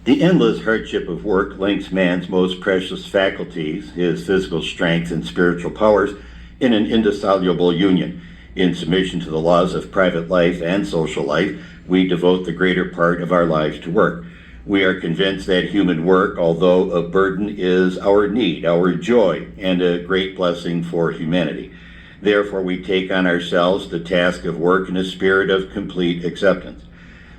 The endless hardship of work links man's most precious faculties, his physical strength and spiritual powers, in an indissoluble union. In submission to the laws of private life and social life, we devote the greater part of our lives to work. We are convinced that human work, although a burden, is our need, our joy, and a great blessing for humanity. Therefore, we take on ourselves the task of work in a spirit of complete acceptance.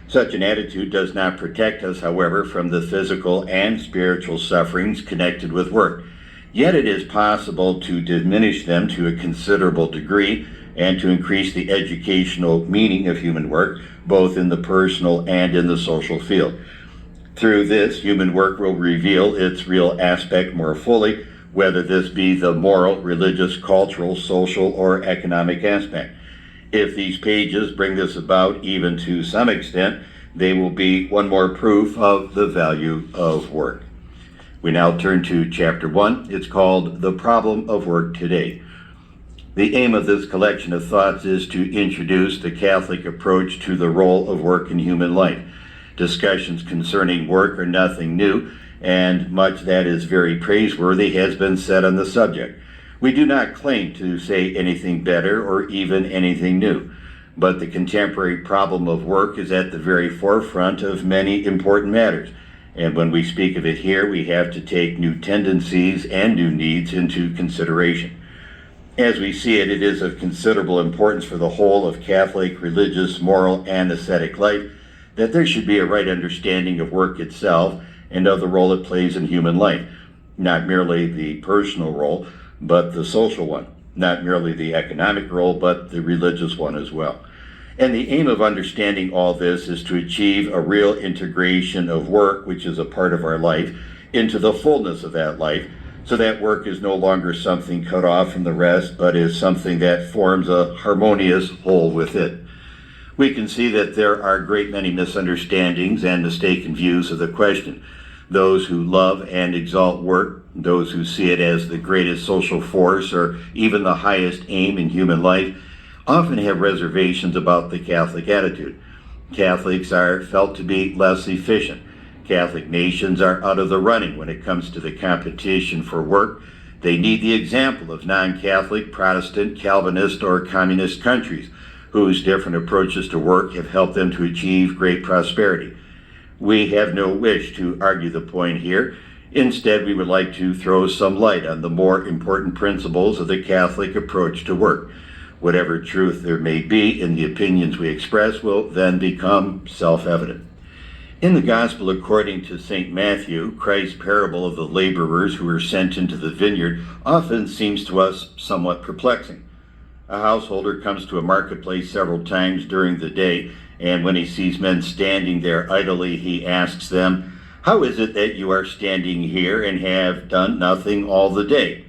Such an attitude does not protect us, however, from the physical and spiritual sufferings connected with work. Yet it is possible to diminish them to a considerable degree and to increase the educational meaning of human work, both in the personal and in the social field. Through this, human work will reveal its real aspect more fully, whether this be the moral, religious, cultural, social, or economic aspect. If these pages bring this about even to some extent, they will be one more proof of the value of work. We now turn to chapter 1. It's called The Problem of Work Today. The aim of this collection of thoughts is to introduce the Catholic approach to the role of work in human life. Discussions concerning work are nothing new, and much that is very praiseworthy has been said on the subject. We do not claim to say anything better or even anything new, but the contemporary problem of work is at the very forefront of many important matters, and when we speak of it here, we have to take new tendencies and new needs into consideration. As we see it, it is of considerable importance for the whole of Catholic, religious, moral, and ascetic life that there should be a right understanding of work itself and of the role it plays in human life, not merely the personal role, but the social one, not merely the economic role, but the religious one as well. And the aim of understanding all this is to achieve a real integration of work, which is a part of our life, into the fullness of that life, so that work is no longer something cut off from the rest, but is something that forms a harmonious whole with it. We can see that there are a great many misunderstandings and mistaken views of the question. Those who love and exalt work, those who see it as the greatest social force or even the highest aim in human life, often have reservations about the Catholic attitude. Catholics are felt to be less efficient. Catholic nations are out of the running when it comes to the competition for work. They need the example of non-Catholic, Protestant, Calvinist, or communist countries whose different approaches to work have helped them to achieve great prosperity. We have no wish to argue the point here. Instead, we would like to throw some light on the more important principles of the Catholic approach to work. Whatever truth there may be in the opinions we express will then become self-evident. In the Gospel according to St. Matthew, Christ's parable of the laborers who were sent into the vineyard often seems to us somewhat perplexing. A householder comes to a marketplace several times during the day, and when he sees men standing there idly, he asks them, "How is it that you are standing here and have done nothing all the day?"